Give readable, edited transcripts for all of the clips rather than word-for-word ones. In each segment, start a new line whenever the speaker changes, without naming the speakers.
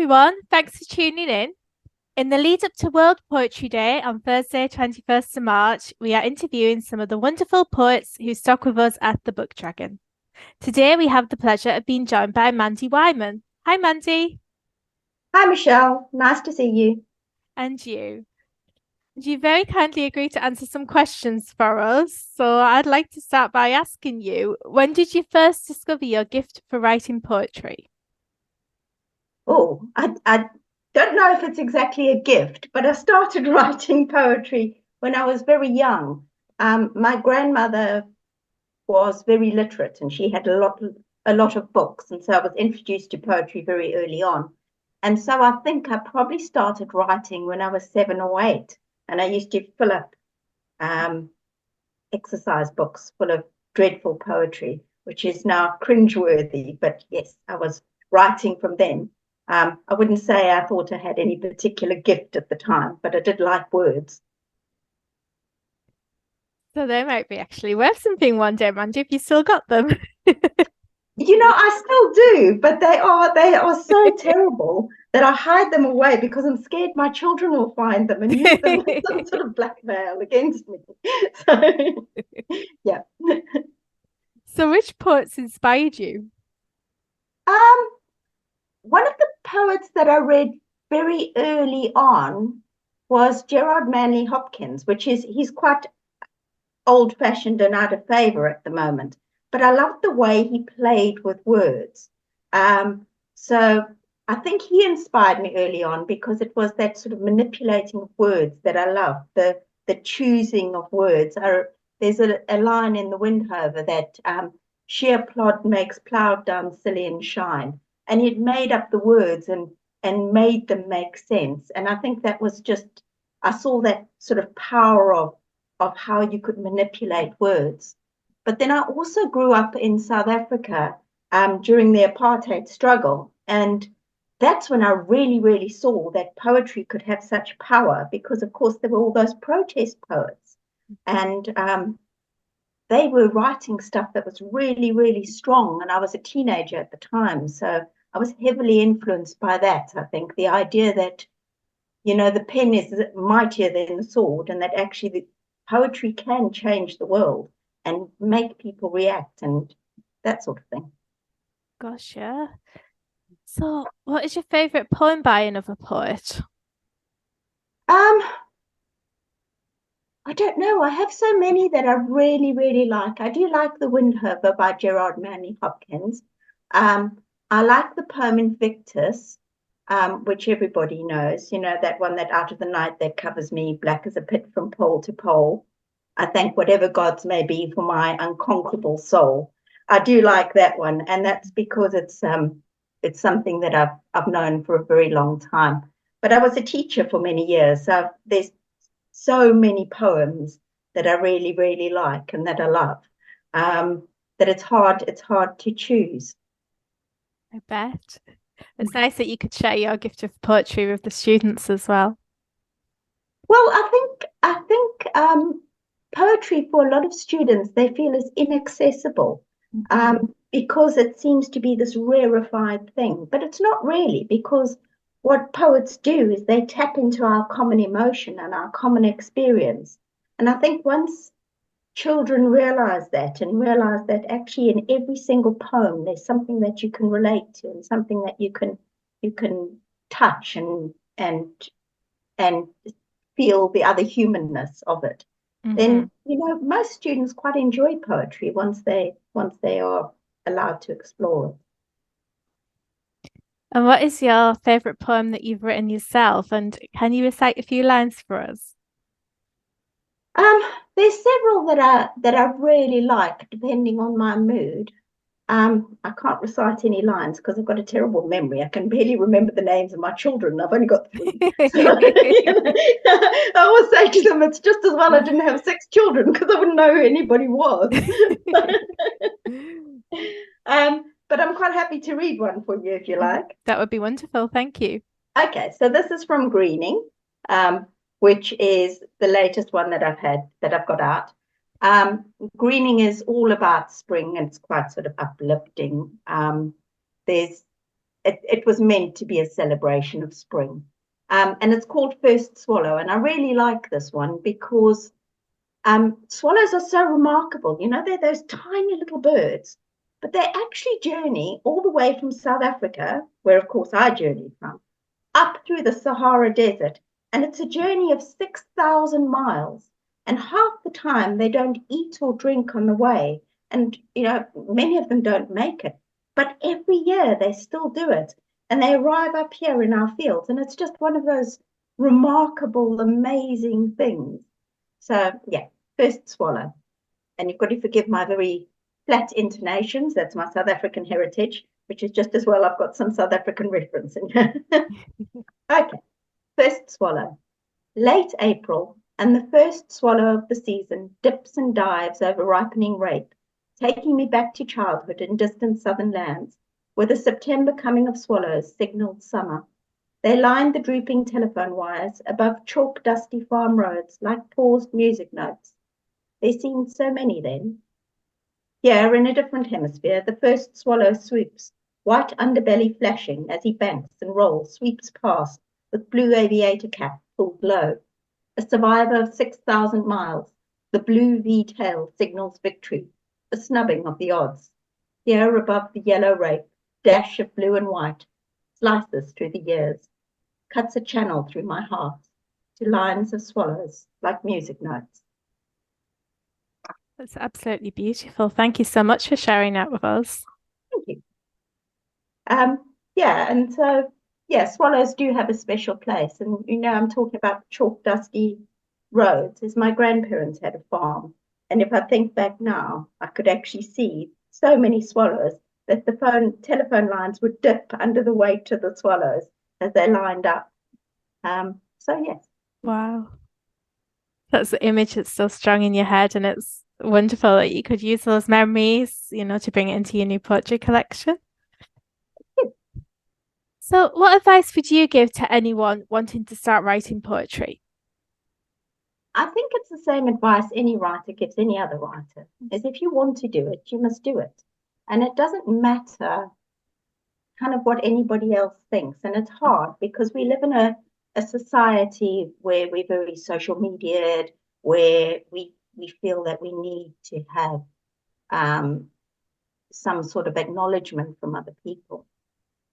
everyone. Thanks for tuning in. In the lead up to World Poetry Day on Thursday, 21st of March, we are interviewing some of the wonderful poets who stock with us at the Book Dragon. Today, we have the pleasure of being joined by Mandy Whyman. Hi, Mandy.
Hi, Michelle. Nice to see you.
And you. You very kindly agreed to answer some questions for us. So I'd like to start by asking you, when did you first discover your gift for writing poetry?
I don't know if it's exactly a gift, but I started writing poetry when I was very young. My grandmother was very literate and she had a lot of books. And so I was introduced to poetry very early on. And so I think I probably started writing when I was 7 or 8. And I used to fill up um, exercise books full of dreadful poetry, which is now cringeworthy. But yes, I was writing from then. I wouldn't say I thought I had any particular gift at the time, but I did like words.
So they might be actually worth something one day, Mandy, if you still got them.
I still do, but they are so terrible that I hide them away because I'm scared my children will find them and use them as some sort of blackmail against me. So yeah.
So which poets inspired you?
Um, One of the poets that I read very early on was Gerard Manley Hopkins, which is he's quite old-fashioned and out of favor at the moment. But I loved the way he played with words. So I think he inspired me early on because it was that sort of manipulating of words that I love, the choosing of words. There's a line in The Windhover that sheer plod makes ploughed down silly and shine. And he'd made up the words and made them make sense. And I think that was just I saw that sort of power of how you could manipulate words. But then I also grew up in South Africa during the apartheid struggle. And that's when I really, really saw that poetry could have such power because, of course, there were all those protest poets. And they were writing stuff that was really, really strong. And I was a teenager at the time. So I was heavily influenced by that. I think the idea that the pen is mightier than the sword, and that actually the poetry can change the world and make people react and that sort of thing.
Gosh, yeah. So, what is your favorite poem by another poet?
Um, I don't know. I have so many that I really, really like. I do like The Windhover by Gerard Manley Hopkins. I like the poem Invictus, which everybody knows, that one that out of the night that covers me, black as a pit from pole to pole. I thank whatever gods may be for my unconquerable soul. I do like that one, and that's because it's something that I've known for a very long time. But I was a teacher for many years, so there's so many poems that I really, really like and that I love. That it's hard to choose.
I bet. It's nice that you could share your gift of poetry with the students as well.
Well, I think poetry for a lot of students they feel is inaccessible because it seems to be this rarefied thing, but it's not really because what poets do is they tap into our common emotion and our common experience. And I think once children realize that actually in every single poem there's something that you can relate to and something that you can touch and and feel the other humanness of it,
Mm-hmm.
then most students quite enjoy poetry once they are allowed to explore it.
And what is your favorite poem that you've written yourself? And can you recite a few lines for us?
Um, there's several that I really like, depending on my mood. I can't recite any lines because I've got a terrible memory. I can barely remember the names of my children. I've only got three. So, I always say to them, it's just as well I didn't have 6 children because I wouldn't know who anybody was. But I'm quite happy to read one for you if you like.
That would be wonderful. Thank you.
Okay, so this is from Greening, which is the latest one that I've got out. Greening is all about spring and it's quite sort of uplifting. There's it was meant to be a celebration of spring. And it's called First Swallow. And I really like this one because swallows are so remarkable. You know, they're those tiny little birds, but they actually journey all the way from South Africa, where, of course, I journeyed from, up through the Sahara Desert. And it's a journey of 6,000 miles. And half the time they don't eat or drink on the way. And, you know, many of them don't make it. But every year they still do it. And they arrive up here in our fields. And it's just one of those remarkable, amazing things. So, yeah, First Swallow. And you've got to forgive my very flat intonations. That's my South African heritage, which is just as well I've got some South African reference in here. Okay, First Swallow. Late April, and the first swallow of the season dips and dives over ripening rape, taking me back to childhood in distant southern lands, where the September coming of swallows signaled summer. They lined the drooping telephone wires above chalk dusty farm roads like paused music notes. There seemed so many then. Here, in a different hemisphere, the first swallow swoops, white underbelly flashing as he banks and rolls, sweeps past, with blue aviator cap pulled low. A survivor of 6,000 miles, the blue V-tail signals victory, a snubbing of the odds. Here above the yellow rape, dash of blue and white, slices through the years, cuts a channel through my heart to lines of swallows like music notes.
That's absolutely beautiful. Thank you so much for sharing that with us.
Thank you. Yeah, and so yeah, swallows do have a special place. And you know, I'm talking about chalk dusty roads, as my grandparents had a farm. And if I think back now, I could actually see so many swallows that the telephone lines would dip under the weight of the swallows as they lined up. So yes.
Wow. That's the image that's so strong in your head, and it's wonderful that you could use those memories, to bring it into your new poetry collection. So, what advice would you give to anyone wanting to start writing poetry?
I think it's the same advice any writer gives any other writer, is if you want to do it, you must do it. And it doesn't matter kind of what anybody else thinks. And it's hard because we live in a society where we're very social mediaed, where we feel that we need to have some sort of acknowledgement from other people.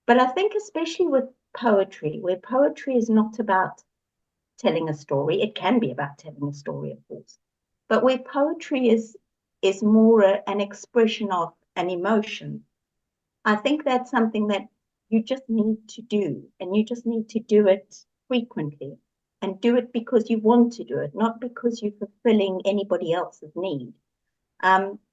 But I think especially with poetry, where poetry is not about telling a story, it can be about telling a story, of course, but where poetry is more an expression of an emotion, I think that's something that you just need to do, and you just need to do it frequently and do it because you want to do it, not because you're fulfilling anybody else's need.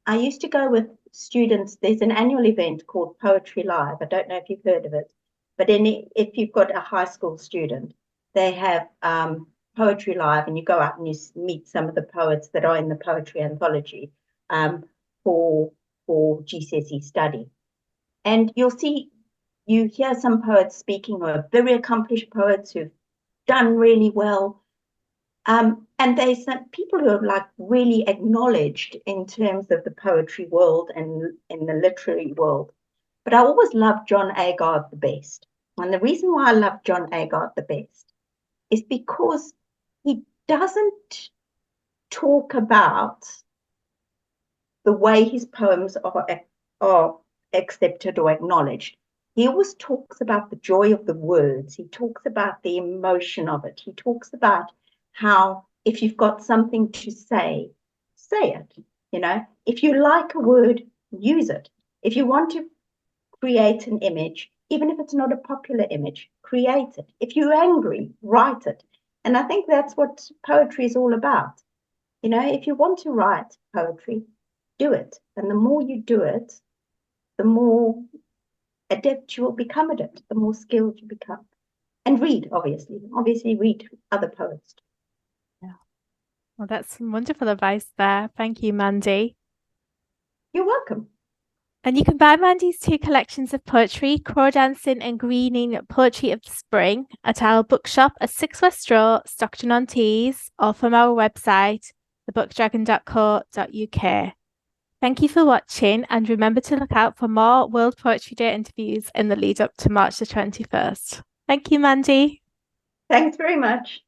I used to go with students. There's an annual event called Poetry Live. I don't know if you've heard of it, but if you've got a high school student, they have Poetry Live, and you go out and you meet some of the poets that are in the poetry anthology for GCSE study. And you hear some poets speaking, who are very accomplished poets who've done really well. And there's some people who are like really acknowledged in terms of the poetry world and in the literary world. But I always loved John Agard the best. And the reason why I love John Agard the best is because he doesn't talk about the way his poems are accepted or acknowledged. He always talks about the joy of the words. He talks about the emotion of it. He talks about how if you've got something to say it. If you like a word, use it. If you want to create an image, even if it's not a popular image, create it. If you're angry, write it. And I think that's what poetry is all about. If you want to write poetry, do it. And the more you do it, the more adept you will become at it, the more skilled you become. And read, obviously. Obviously, read other poets.
Yeah. Well, that's some wonderful advice there. Thank you, Mandy.
You're welcome.
And you can buy Mandy's two collections of poetry, Craw Dancing and Greening Poetry of the Spring, at our bookshop at 6 West Row, Stockton-on-Tees, or from our website, thebookdragon.co.uk. Thank you for watching, and remember to look out for more World Poetry Day interviews in the lead up to March the 21st. Thank you, Mandy.
Thanks very much.